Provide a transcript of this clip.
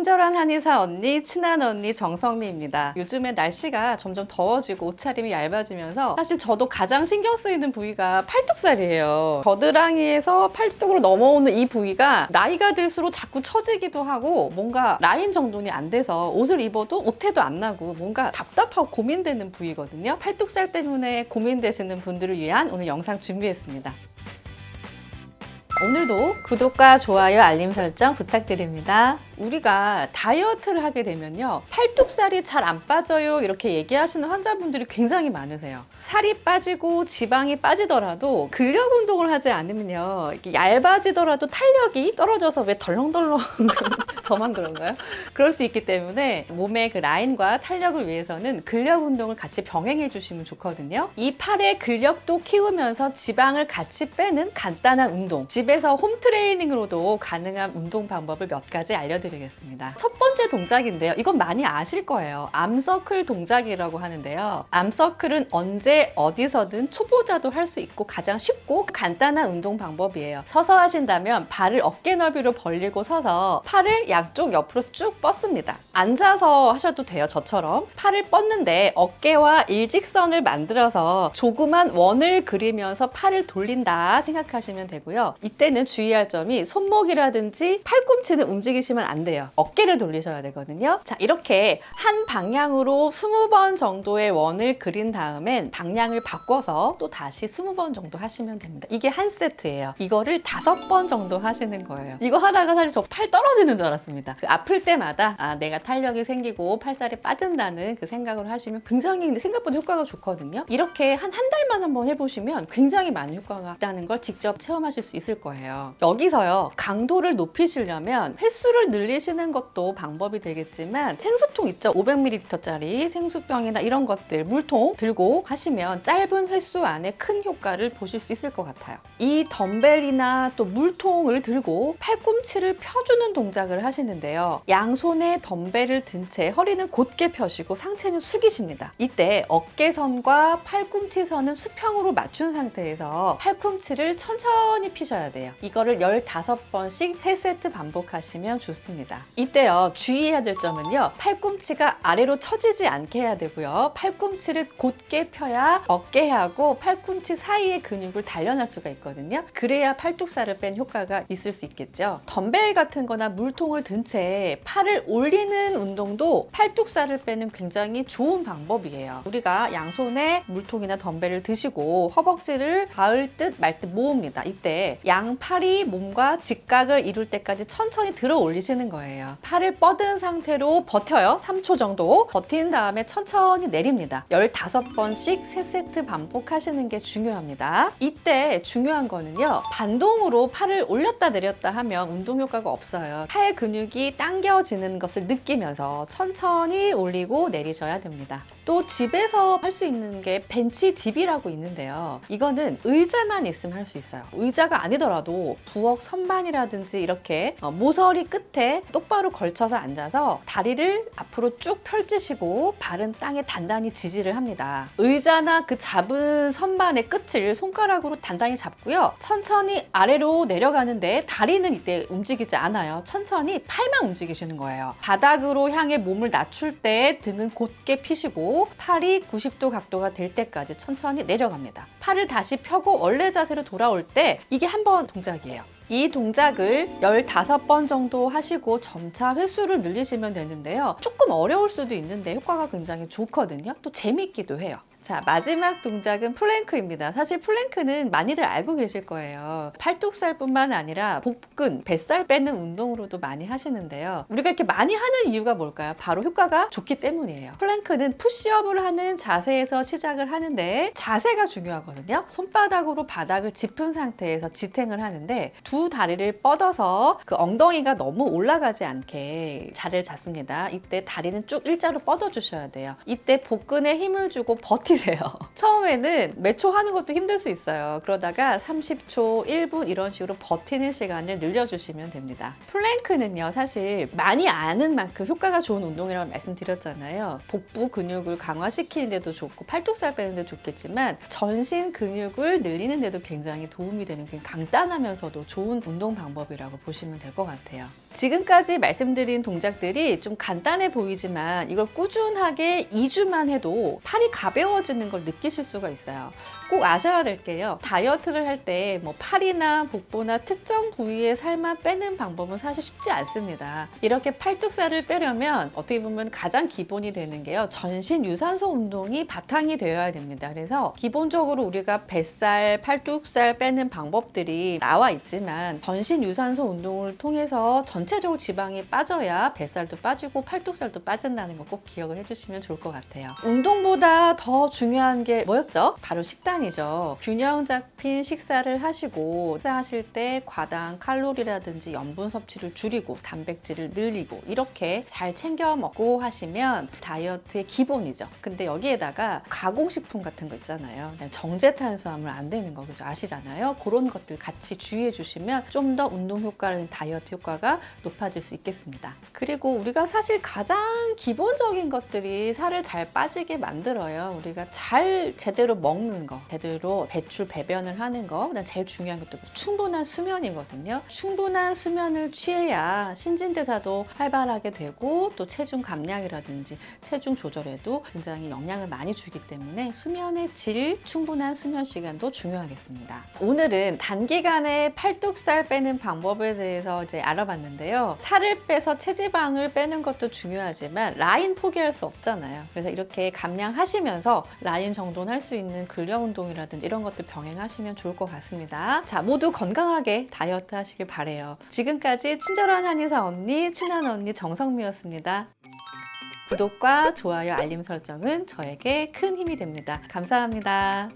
친절한 한의사 언니, 친한 언니 정성미입니다. 요즘에 날씨가 점점 더워지고 옷차림이 얇아지면서 사실 저도 가장 신경 쓰이는 부위가 팔뚝살이에요. 겨드랑이에서 팔뚝으로 넘어오는 이 부위가 나이가 들수록 자꾸 처지기도 하고 뭔가 라인 정돈이 안 돼서 옷을 입어도 옷태도 안 나고 뭔가 답답하고 고민되는 부위거든요. 팔뚝살 때문에 고민되시는 분들을 위한 오늘 영상 준비했습니다. 오늘도 구독과 좋아요, 알림 설정 부탁드립니다. 우리가 다이어트를 하게 되면요, 팔뚝살이 잘 안 빠져요 이렇게 얘기하시는 환자분들이 굉장히 많으세요. 살이 빠지고 지방이 빠지더라도 근력 운동을 하지 않으면요, 이렇게 얇아지더라도 탄력이 떨어져서 왜 덜렁덜렁 저만 그런가요? 그럴 수 있기 때문에 몸의 그 라인과 탄력을 위해서는 근력 운동을 같이 병행해 주시면 좋거든요. 이 팔의 근력도 키우면서 지방을 같이 빼는 간단한 운동, 집에서 홈 트레이닝으로도 가능한 운동 방법을 몇 가지 알려드리겠습니다. 첫 번째 동작인데요, 이건 많이 아실 거예요. 암서클 동작이라고 하는데요, 암서클은 언제 어디서든 초보자도 할 수 있고 가장 쉽고 간단한 운동 방법이에요. 서서 하신다면 발을 어깨 넓이로 벌리고 서서 팔을 양쪽 옆으로 쭉 뻗습니다. 앉아서 하셔도 돼요. 저처럼 팔을 뻗는데 어깨와 일직선을 만들어서 조그만 원을 그리면서 팔을 돌린다 생각하시면 되고요. 이때는 주의할 점이 손목이라든지 팔꿈치는 움직이시면 안 돼요. 어깨를 돌리셔야 되거든요. 자, 이렇게 한 방향으로 20번 정도의 원을 그린 다음엔 방향을 바꿔서 또 다시 20번 정도 하시면 됩니다. 이게 한 세트예요. 이거를 5번 정도 하시는 거예요. 이거 하다가 사실 저 팔 떨어지는 줄 알았습니다. 그 아플 때마다 내가 탄력이 생기고 팔살이 빠진다는 그 생각을 하시면 굉장히 생각보다 효과가 좋거든요. 이렇게 한 달만 한번 해보시면 굉장히 많은 효과가 있다는 걸 직접 체험하실 수 있을 거예요. 여기서요, 강도를 높이시려면 횟수를 늘리시는 것도 방법이 되겠지만 생수통 있죠? 500ml짜리 생수병이나 이런 것들, 물통 들고 하시면 짧은 횟수 안에 큰 효과를 보실 수 있을 것 같아요. 이 덤벨이나 또 물통을 들고 팔꿈치를 펴주는 동작을 하시는데요, 양손에 덤벨을 든 채 허리는 곧게 펴시고 상체는 숙이십니다. 이때 어깨선과 팔꿈치선은 수평으로 맞춘 상태에서 팔꿈치를 천천히 피셔야 돼요. 이거를 15번씩 3세트 반복하시면 좋습니다. 이때요, 주의해야 될 점은요, 팔꿈치가 아래로 처지지 않게 해야 되고요, 팔꿈치를 곧게 펴야 어깨하고 팔꿈치 사이의 근육을 단련할 수가 있거든요. 그래야 팔뚝살을 뺀 효과가 있을 수 있겠죠. 덤벨 같은 거나 물통을 든 채 팔을 올리는 운동도 팔뚝살을 빼는 굉장히 좋은 방법이에요. 우리가 양손에 물통이나 덤벨을 드시고 허벅지를 닿을 듯 말 듯 모읍니다. 이때 양팔이 몸과 직각을 이룰 때까지 천천히 들어 올리시는 거예요. 팔을 뻗은 상태로 버텨요. 3초 정도 버틴 다음에 천천히 내립니다. 15번씩 3세트 반복하시는 게 중요합니다. 이때 중요한 거는요, 반동으로 팔을 올렸다 내렸다 하면 운동 효과가 없어요. 팔 근육이 당겨지는 것을 느끼면서 천천히 올리고 내리셔야 됩니다. 또 집에서 할 수 있는 게 벤치 딥이라고 있는데요, 이거는 의자만 있으면 할 수 있어요. 의자가 아니더라도 부엌 선반이라든지 이렇게 모서리 끝에 똑바로 걸쳐서 앉아서 다리를 앞으로 쭉 펼치시고 발은 땅에 단단히 지지를 합니다. 의자나 그 잡은 선반의 끝을 손가락으로 단단히 잡고요, 천천히 아래로 내려가는데 다리는 이때 움직이지 않아요. 천천히 팔만 움직이시는 거예요. 바닥으로 향해 몸을 낮출 때 등은 곧게 피시고 팔이 90도 각도가 될 때까지 천천히 내려갑니다. 팔을 다시 펴고 원래 자세로 돌아올 때 이게 한 번 동작이에요. 이 동작을 15번 정도 하시고 점차 횟수를 늘리시면 되는데요, 조금 어려울 수도 있는데 효과가 굉장히 좋거든요. 또 재밌기도 해요. 자, 마지막 동작은 플랭크입니다. 사실 플랭크는 많이들 알고 계실 거예요. 팔뚝살뿐만 아니라 복근, 뱃살 빼는 운동으로도 많이 하시는데요, 우리가 이렇게 많이 하는 이유가 뭘까요? 바로 효과가 좋기 때문이에요. 플랭크는 푸시업을 하는 자세에서 시작을 하는데 자세가 중요하거든요. 손바닥으로 바닥을 짚은 상태에서 지탱을 하는데 두 다리를 뻗어서 그 엉덩이가 너무 올라가지 않게 자리를 잡습니다. 이때 다리는 쭉 일자로 뻗어 주셔야 돼요. 이때 복근에 힘을 주고 버티세요. 처음에는 몇 초 하는 것도 힘들 수 있어요. 그러다가 30초, 1분 이런 식으로 버티는 시간을 늘려주시면 됩니다. 플랭크는요, 사실 많이 아는 만큼 효과가 좋은 운동이라고 말씀드렸잖아요. 복부 근육을 강화시키는 데도 좋고 팔뚝살 빼는 데도 좋겠지만 전신 근육을 늘리는 데도 굉장히 도움이 되는, 간단하면서도 좋은 운동 방법이라고 보시면 될 것 같아요. 지금까지 말씀드린 동작들이 좀 간단해 보이지만 이걸 꾸준하게 2주만 해도 팔이 가벼워지는 걸 느끼실 수가 있어요. 꼭 아셔야 될 게요. 다이어트를 할 때 뭐 팔이나 복부나 특정 부위의 살만 빼는 방법은 사실 쉽지 않습니다. 이렇게 팔뚝살을 빼려면 어떻게 보면 가장 기본이 되는 게요. 전신 유산소 운동이 바탕이 되어야 됩니다. 그래서 기본적으로 우리가 뱃살, 팔뚝살 빼는 방법들이 나와 있지만 전신 유산소 운동을 통해서 전체적으로 지방이 빠져야 뱃살도 빠지고 팔뚝살도 빠진다는 거 꼭 기억을 해주시면 좋을 것 같아요. 운동보다 더 중요한 게 뭐였죠? 바로 식단이죠. 균형 잡힌 식사를 하시고 식사하실 때 과다한 칼로리라든지 염분 섭취를 줄이고 단백질을 늘리고 이렇게 잘 챙겨 먹고 하시면 다이어트의 기본이죠. 근데 여기에다가 가공식품 같은 거 있잖아요. 정제 탄수화물 안 되는 거 그죠? 아시잖아요. 그런 것들 같이 주의해 주시면 좀 더 운동 효과라는 다이어트 효과가 높아질 수 있겠습니다. 그리고 우리가 사실 가장 기본적인 것들이 살을 잘 빠지게 만들어요. 우리가 잘 제대로 먹는 거, 제대로 배출, 배변을 하는 거, 그다음 제일 중요한 것도 충분한 수면이거든요. 충분한 수면을 취해야 신진대사도 활발하게 되고 또 체중 감량이라든지 체중 조절에도 굉장히 영향을 많이 주기 때문에 수면의 질, 충분한 수면 시간도 중요하겠습니다. 오늘은 단기간에 팔뚝살 빼는 방법에 대해서 이제 알아봤는데요. 살을 빼서 체지방을 빼는 것도 중요하지만 라인 포기할 수 없잖아요. 그래서 이렇게 감량하시면서 라인 정돈할 수 있는 근력 운동이라든지 이런 것들 병행하시면 좋을 것 같습니다. 자, 모두 건강하게 다이어트 하시길 바래요. 지금까지 친절한 한의사 언니, 친한 언니 정성미였습니다. 구독과 좋아요, 알림 설정은 저에게 큰 힘이 됩니다. 감사합니다.